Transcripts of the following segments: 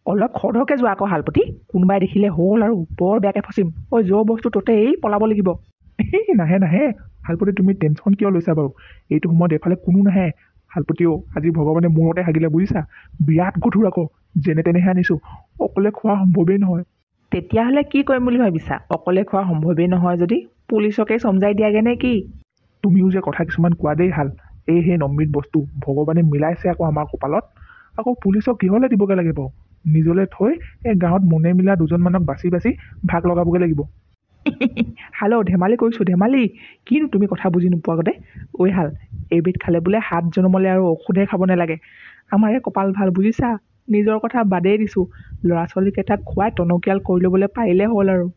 অলপ খৰধৰকৈ যোৱা আকৌ শালপতি, কোনোবাই দেখিলে হ'ল আৰু বৰ বেয়াকৈ ফচিম। য'ৰ বস্তু ততেই পলাব লাগিব। নাহে নাহে শালপতি, তুমি টেনশ্যন কিয় লৈছা বাৰু? এইটো সময়ত এইফালে কোনো নাহে। শালপতিও আজি ভগৱানে মূৰতে হাগিলে বুজিছা। বিৰাট গধুৰ আকৌ, যেনে তেনেহে আনিছোঁ, অকলে খোৱা সম্ভৱেই নহয়। তেতিয়াহ'লে কি কৰিম বুলি ভাবিছা? অকলে খোৱা সম্ভৱেই নহয় যদি পুলিচকে চমজাই দিয়াগে নে কি? তুমিও যে কথা কিছুমান কোৱা দেই হাল। সেই নমৃত বস্তু ভগৱানে মিলাইছে আকৌ আমাৰ কপালত। আকৌ পুলিচক কিহলৈ দিবগৈ লাগিব? নিজলৈ থৈ এই গাঁৱত মনে মিলা দুজনমানক বাছি বাছি ভাগ লগাবগৈ লাগিব। হালো, ধেমালি কৰিছোঁ ধেমালি। কিনো তুমি কথা বুজি নোপোৱা আগতে? হাল, এইবিধ খালে বোলে 7 জনমলৈ আৰু ঔষধে খাব নালাগে। আমাৰে কপাল ভাল বুজিছা। নিজৰ কথা বাদেই দিছোঁ, ল'ৰা ছোৱালীকেইটাক খুৱাই টনকিয়াল কৰি ল'বলৈ পাৰিলে হ'ল আৰু।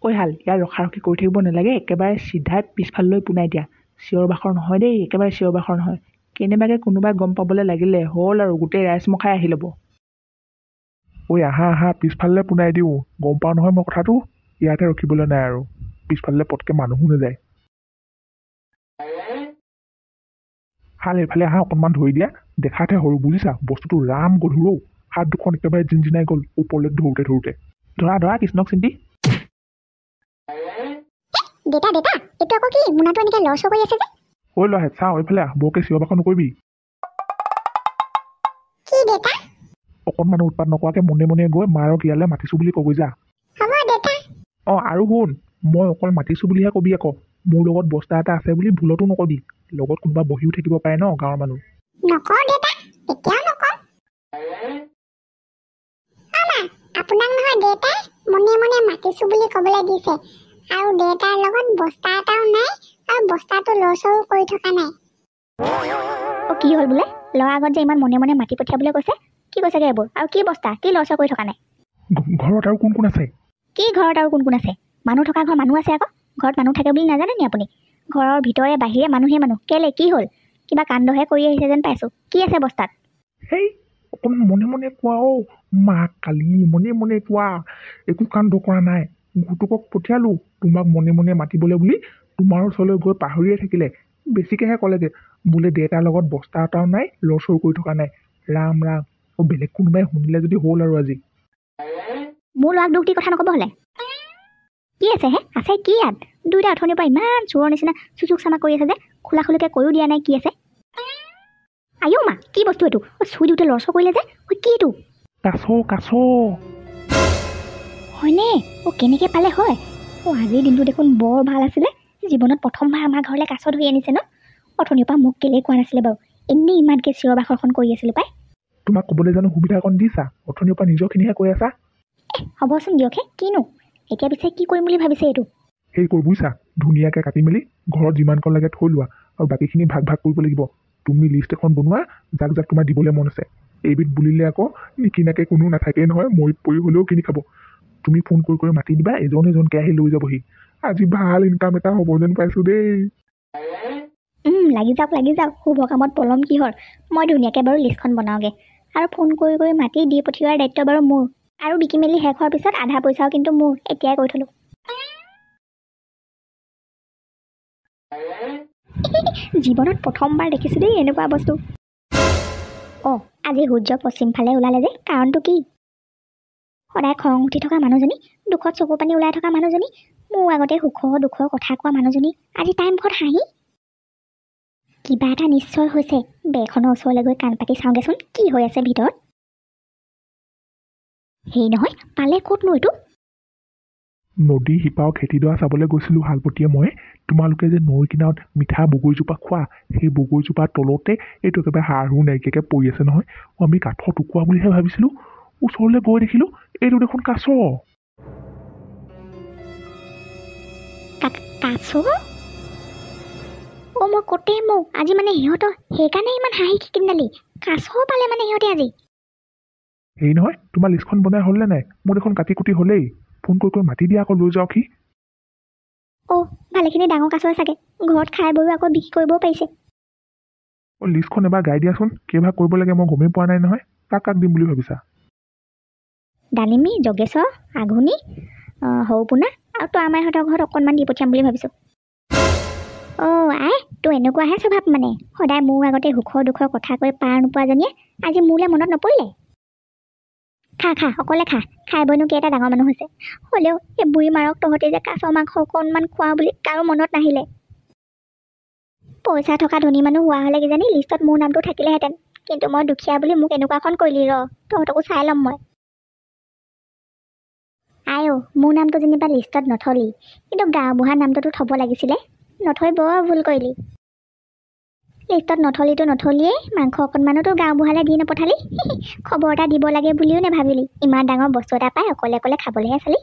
হাল, ইয়াৰ ৰখাৰখি কৰি থাকিব নালাগে, একেবাৰে চিধাই পিছফাললৈ পোনাই দিয়া। চিঞৰ বাখৰ নহয় দেই, একেবাৰে চিঞৰ বাখৰ নহয়। কেনেবাকৈ কোনোবাই গম পাবলৈ লাগিলে হ'ল আৰু গোটেই ৰাইজমখাই আহি ল'ব। আহা আহা, পিছফালে পোনাই দিওঁ। গম পাওঁ নহয় মই কথাটো। ইয়াতে ৰখিবলৈ নাই আৰু, পিছফালে পটকৈ মানুহো নাযায়। হাল, এইফালে আহা, অকণমান ধৰি দিয়া। দেখাতহে সৰু বুজিছা, বস্তুটো ৰাম গধুৰ। হাত দুখন একেবাৰে জিনজিনাই গ'ল ওপৰলৈ ধৰোঁতে ধৰোঁতে। ধৰা ধৰা কৃষ্ণক চিন্তি। দেতা দেতা, এইটো আকৌ কি মোনাটো এনেকৈ লৰচৰ কৰি আছে যে? ল'ৰাহে চাওঁ, এইফালে আহ, বৰকৈ চিঞৰ বাখৰ নকৰিবি। কি দেতা? অকণমান উৎপাত নকৰাকৈ মনে মনে গৈ মাৰক ইয়ালৈ মাতিছোঁ বুলি কবি যা। হ'ব দেতা। আৰু শুন, মই অকল মাতিছোঁ বুলিহে কবি আকৌ। মোৰ লগত বস্তা এটা আছে বুলি ভুলতো নকবি। লগত কোনোবা বহিও থাকিব পাৰে ন, গাঁৱৰ মানুহ। নকওঁ দেতা, এতিয়াও নকওঁ। আপোনাক নহয় দেতাই মনে মনে মাতিছোঁ বুলি ক'বলৈ দিছে, আৰু দেতাৰ লগত বস্তা এটাও নাই, আৰু বস্তাটো লৰচৰো কৰি থকা নাই। কি হ'ল বোলে? ল'ৰা আগত যে ইমান মনে মনে মাতি পঠিয়াবলৈ কৈছে, কি কৈছেগৈ এইবোৰ? আৰু কি বস্তা, কি লৰচৰ কৰি থকা নাই? ঘৰত আৰু কোন কোন আছে? কি ঘৰত আৰু কোন কোন আছে? মানুহ থকা ঘৰ মানুহ আছে আকৌ। ঘৰত মানুহ থাকে বুলি নাজানে নি আপুনি? ঘৰৰ ভিতৰে বাহিৰে মানুহে মানুহ। কেলে, কি হ'ল? কিবা কাণ্ডহে কৰি আহিছে যেন পাইছোঁ। কি আছে বস্তাত? অকণমান মনে মনে কোৱা। মা কালি মনে মনে কোৱা। একো কাণ্ড কৰা নাই। গুটুকক পঠিয়ালোঁ তোমাক মনে মনে মাতিবলৈ বুলি। তোমাৰ ওচৰলৈ গৈ পাহৰিয়ে থাকিলে। বেছিকৈহে ক'লেগৈ বোলে দেউতাৰ লগত বস্তা এটাও নাই, লৰচৰ কৰি থকা নাই। ৰাম ৰাম, বেলেগ কোনোবাই শুনিলে যদি হ'ল আৰু আজি। মোৰ ল'ৰাক দুখ দি কথা নক'ব হ'লে। কি আছে আছে কি ইয়াত? দুইটা অথনিৰ পৰা ইমান চোৰৰ নিচিনা চুচুক চামাক কৰি আছে যে, খোলা খুলিকৈ কৈও দিয়া নাই কি আছে। আইও মা, কি বস্তু এইটো? চুই দিওঁতে লৰচৰ কৰিলে যে। কি এইটো? কাছ। হয়নে? কেনেকৈ পালে হয়? আজিৰ দিনটো দেখোন বৰ ভাল আছিলে। জীৱনত প্ৰথমবাৰ আমাৰ ঘৰলৈ কাছ ধৰি আনিছে ন? অথনিৰ পৰা মোক কেলেই কোৱা নাছিলে বাৰু? এনেই ইমানকৈ চিঞৰ বাখৰখন কৰি আছিলোঁ পাই। তোমাক ক'বলৈ জানো সুবিধা অকণ দিছা? অথনিৰ পৰা নিজৰখিনিহে কৈ আছা। হ'বচোন দিয়ক কিনো এতিয়া পিছে কি কৰিম বুলি ভাবিছে এইটো? বুজিছা, ধুনীয়াকৈ কাটি মেলি ঘৰত যিমানকণ লাগে থৈ লোৱা, আৰু বাকীখিনি ভাগ ভাগ কৰিব লাগিব। তুমি লিষ্ট এখন বনোৱা, যাক যাক তোমাৰ দিবলৈ মন আছে। এইবিধ বুলিলে আকৌ নিকিনাকৈ কোনো নাথাকেই নহয়, মৰিত পৰি হ'লেও কিনি খাব। তুমি ফোন কৰি মাতি দিবা, এজন এজনকৈ আহি লৈ যাবহি। আজি ভাল ইনকাম এটা হ'ব যেন পাইছোঁ দেই। লাগি যাওক, শুভ কামত পলম কিহৰ? মই ধুনীয়াকৈ বাৰু লিষ্টখন বনাওঁগৈ, আৰু ফোন কৰি মাতি দি পঠিওৱাৰ দায়িত্ব বাৰু মোৰ। আৰু বিকি মেলি শেষ হোৱাৰ পিছত আধা পইচাও কিন্তু মোৰ, এতিয়াই কৈ থলোঁ। জীৱনত প্ৰথমবাৰ দেখিছোঁ দেই এনেকুৱা বস্তু। আজি সূৰ্য পশ্চিম ফালে ওলালে যে, কাৰণটো কি? সদায় খং উঠি থকা মানুহজনী, দুখত চকু পানী ওলাই থকা মানুহজনী, মোৰ আগতে সুখ দুখৰ কথা কোৱা মানুহজনী, আজি তাইৰ মুখত হাঁহি। কিবা এটা নিশ্চয় হৈছে। বেখনৰ ওচৰলৈ গৈ কাণ পাতি চাওঁগেচোন, কি হৈ আছে ভিতৰত। সেই নহয়, পালে ক'তনো এইটো? নদী শিপাও খেতিডৰা চাবলৈ গৈছিলোঁ শালপতিয়ে মই। তোমালোকে যে নৈ কিনাৰত মিঠা বগৰীজোপা খোৱা, সেই বগৰীজোপাৰ তলতে এইটো একেবাৰে হাড় নাইকিয়াকৈ পৰি আছে নহয়। আমি কাঠৰ টুকুৰা বুলিহে ভাবিছিলোঁ। ওচৰলৈ গৈ দেখিলোঁ এইটো দেখোন কাছ। কাছ? মই কতে আজি মানে সিহঁতৰ সেইকাৰণে ইমান হাঁহি কিন্দালি। কাছ পালে মানে সিহঁতে আজি। নহয়, তোমাৰ লিষ্টখন বনাই হ'লনে নাই? মোৰ দেখোন কাটি কুটি হ'লেই। ফোন কৰি মাতি দিয়া আকৌ, লৈ যাওক সি। ভালেখিনি ডাঙৰ কাছই চাগে। ঘৰত খাই বৈ আকৌ বিক্ৰী কৰিবও পাৰিছে। লিষ্টখন এবাৰ গাই দিয়াচোন, কেইভাগ কৰিব লাগে মই গমেই পোৱা নাই নহয়। কাক দিম বুলি ভাবিছা? ডালিমী, যোগেশ্বৰ, আঘুনি, সৰুপোনা আৰু তই আমাৰ ইহঁতৰ ঘৰত অকণমান দি পঠিয়াম বুলি ভাবিছোঁ। আই তো এনেকুৱাহে স্বভাৱ মানে সদায় মোৰ আগতে সুখৰ দুখৰ কথা কৈ পাৰ নোপোৱাজনীয়ে আজি মোলৈ মনত নপৰিলে খা খা অকলে খা খাই বৈনো কি এটা ডাঙৰ মানুহ হৈছে হ'লেও এই বুঢ়ী মাৰক তহঁতে যে কাছ মাংস অকণমান খোৱা বুলি কাৰো মনত নাহিলে পইচা থকা ধনী মানুহ হোৱা হ'লে কিজানি লিষ্টত মোৰ নামটো থাকিলেহেঁতেন কিন্তু মই দুখীয়া বুলি মোক এনেকুৱাখন কৰিলি ৰ তহঁতকো চাই ল'ম মই আইও মোৰ নামটো যেনিবা লিষ্টত নথলি কিন্তু গাঁওবুঢ়াৰ নামটোতো থ'ব লাগিছিলে নথৈ বৰ ভুল কৰিলি লিষ্টত নথলিয়েই মাংস অকণমানোতো গাঁওবুঢ়ালৈ দি নপঠালি খবৰ এটা দিব লাগে বুলিও নাভাবিলি ইমান ডাঙৰ বস্তু এটা পাই অকলে অকলে খাবলৈহে চালি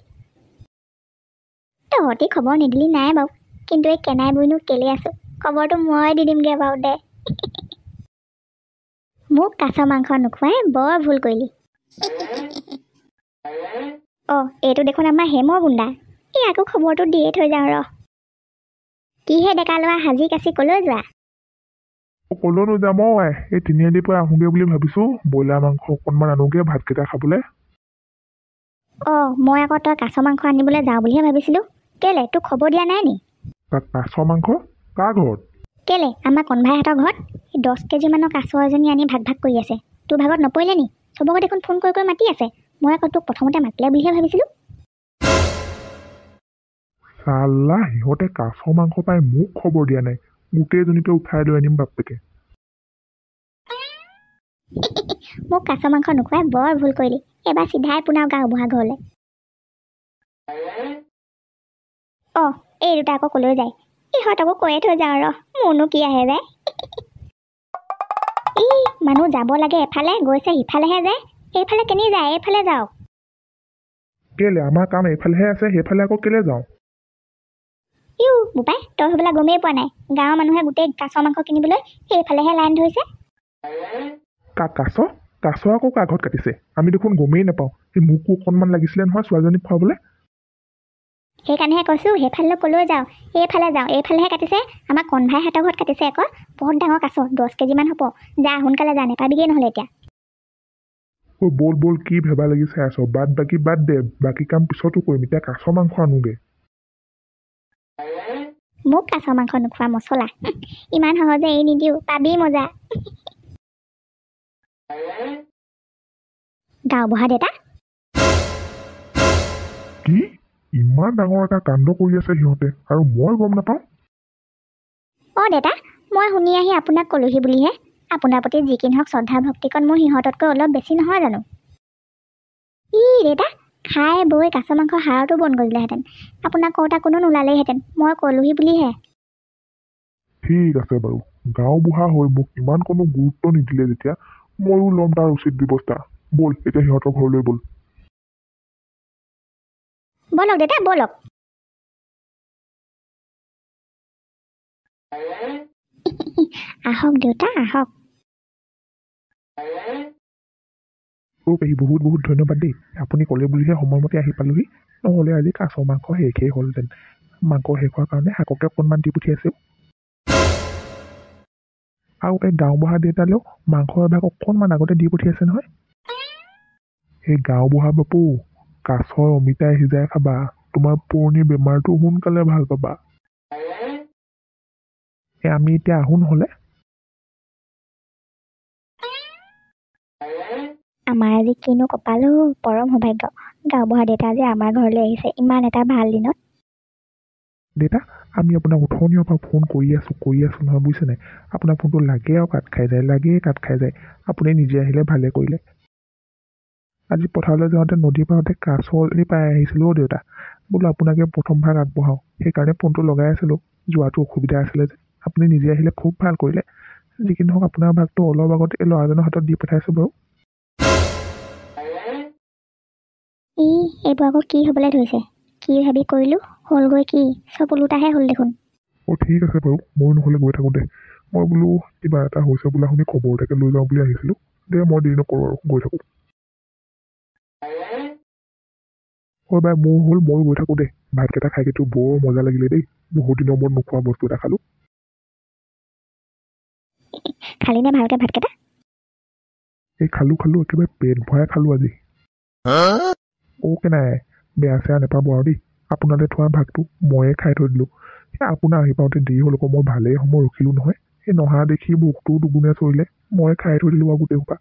তহঁতি খবৰ নিদিলি নাই বাৰু কিন্তু এই কেনাই বুইনো কেলে আছো খবৰটো মই দি দিমগৈ বাৰু দে মোক কাছ মাংস নোখোৱাই বৰ ভুল কৰিলি এইটো দেখোন আমাৰ হেমৰ গুণ্ডা এই আকৌ খবৰটো দিয়ে থৈ যাওঁ ৰ কিহে ডেকা লোৱা সাজি কাচি কলৈ যোৱা ক'লৈনো যাম এই তিনিআলিৰ পৰা আহোঁগৈ বুলি ভাবিছোঁ ব্ৰইলাৰ মাংস অকণমান আনোগৈ ভাতকেইটা খাবলৈ মই আকৌ তই কাছ মাংস আনিবলৈ যাওঁ বুলিহে ভাবিছিলোঁ কেলে তোক খবৰ দিয়া নাই নি কাছ মাংস কাৰ ঘৰত কেলে আমাৰ কণভাইহঁতৰ ঘৰত 10 কেজিমানৰ কাছ এজনী আনি ভাগ কৰি আছে তোৰ ভাগত নপৰিলে নি চবকে দেখোন ফোন কৰি মাতি আছে মই আকৌ তোক প্ৰথমতে মাতিলে বুলিহে ভাবিছিলোঁ চাল্লা সিহঁতে কাছ মাংস পাই মোক খবৰ দিয়া নাই গোটেইজনীকে উঠাই লৈ আনিম বাপেকে মোক কাছ মাংস নোখোৱাই বৰ ভুল কৰিলি এবাৰ চিধাই পুনৰ গাঁওবুঢ়া ঘৰলৈ এই দুটা আকৌ কলৈ যায় ইহঁতকো কৈয়ে থৈ যাওঁ ৰ মোৰনো কি আহে যায় মানুহ যাব লাগে এফালে গৈছে সিফালেহে যায় এইফালে কেনি যায় এইফালে যাওক কেলে আমাৰ কাম এইফালেহে আছে সেইফালে আকৌ কেলে যাওঁ বোপাই তই সেইবিলাক গমেই পোৱা নাই গাঁৱৰ মানুহে গোটেই কাছ মাংস কিনিবলৈ সেইফালেহে লাইন ধৰিছে কাছ আকৌ কাৰ ঘৰত কাটিছে আমি দেখোন গমেই নাপাওঁ সেই মোকো অকণমান লাগিছিলে নহয় ছোৱালীজনীক খুৱাবলৈ সেইকাৰণেহে কৈছোঁ সেইফালে কলৈ যাওঁ এইফালেহে কাটিছে আমাৰ কণভাইহঁতৰ ঘৰত কাটিছে আকৌ বহুত ডাঙৰ কাছ 10 কেজিমান হ'ব যা সোনকালে যা নেপাবিগৈ নহ'লে এতিয়া বল কি ভেবা লাগি চাই আছ বাদ দে বাকী কাম পিছতো কৰিম এতিয়া কাছ মাংস আনোগৈ মোক কাছ মাংস নোখোৱা মছলা ইমান সহজে এৰি নিদিওঁ পাবি মজা গাঁওবুঢ়া দেউতা কি ইমান ডাঙৰ এটা কাণ্ড কৰি আছে সিহঁতে আৰু মই গম নাপাওঁ দেউতা মই শুনি আহি আপোনাক কলোহি বুলিহে আপোনাৰ প্ৰতি যি কি নহওক শ্ৰদ্ধা ভক্তিকণ মোৰ সিহঁততকৈ অলপ বেছি নহয় জানো দেউতা খাই বৈ কাছ মাংস হাড়তো বন গজিলেহেঁতেন আপোনাক কওঁতা কোনো নোলালেইহেঁতেন মই কলোহি বুলিহে ঠিক আছে বাৰু গাঁওবুঢ়া হৈ মোক ইমান কোনো গুৰুত্ব নিদিলে যেতিয়া ময়ো ল'ম তাৰ উচিত ব্যৱস্থা ব'ল এতিয়া সিহঁতৰ ঘৰলৈ ব'ল দেউতা ব'লক আহক দেউতা আহক পেহী বহুত বহুত ধন্যবাদ দেই আপুনি ক'লে বুলিহে সময়মতে আহি পালোহি নহ'লে আজি কাছ মাংস শেষেই হ'লহেঁতেন মাংস শেষ হোৱাৰ কাৰণে শাককে অকণমান দি পঠিয়াইছোঁ আৰু এই গাঁওবুঢ়া দেউতালেও মাংসৰ এভাগ অকণমান আগতে দি পঠিয়াইছে নহয় সেই গাঁওবুঢ়া বাপু কাছৰ অমিতাই সিজাই খাবা তোমাৰ পুৰণি বেমাৰটো সোনকালে ভাল পাবা আমি এতিয়া আহোঁ নহ'লে আমাৰ আজি কিনো কপালো পৰম সৌভাগ্য গাঁওবুঢ়া দেউতা আজি আমাৰ ঘৰলৈ আহিছে ইমান এটা ভাল দিনত দেউতা আমি আপোনাক উঠনিৰ পৰা ফোন কৰি আছোঁ নহয় বুজিছে নাই আপোনাৰ ফোনটো লাগে আৰু কাট খাই যায় আপুনি নিজে আহিলে ভালে কৰিলে আজি পথাৰলৈ যাওঁতে নদীৰ পাৰতে কাছ এৰি পাই আহিছিলোঁ দেউতা বোলো আপোনাকে প্ৰথম ভাগ আগবঢ়াওঁ সেইকাৰণে ফোনটো লগাই আছিলোঁ যোৱাটো অসুবিধা আছিলে যে আপুনি নিজে আহিলে খুব ভাল কৰিলে যি কি নহওক আপোনাৰ ভাগটো অলপ আগতে এই ল'ৰাজনৰ হাতত দি পঠাইছোঁ বাৰু এইবোৰ আকৌ কি হ'বলৈ ধৰিছে কি ভাবি কৰিলোঁ হ'লগৈ কি চব ওলোটাহে হ'ল দেখোন ঠিক আছে বাৰু মই নহ'লে গৈ থাকোঁ দে মই বোলো কিবা এটা হৈছে বোলা শুনি খবৰ এটাকে লৈ যাওঁ বুলি আহিছিলোঁ দে মই দেৰি নকৰোঁ আৰু গৈ থাকোঁ বাই মোৰ হ'ল ময়ো গৈ থাকোঁ দে ভাতকেইটা খাই কিন্তু বৰ মজা লাগিলে দেই বহুত দিনৰ মূৰত নোখোৱা বস্তু এটা খালোঁ খালি নে ভালকৈ ভাতকেইটা খালোঁ একেবাৰে পেট ভৰাই খালোঁ আজি নাই বেয়া চেয়া নাপাব আৰু দেই আপোনালৈ থোৱা ভাতটো ময়ে খাই থৈ দিলোঁ সেই আপোনাৰ আহি পাওঁতে দেৰি হ'ল আকৌ মই ভালেই সময় ৰখিলোঁ নহয় সেই নহা দেখি ভোকটোও দুগুণে চৰিলে মই খাই থৈ দিলোঁ আৰু গোটেই সোপা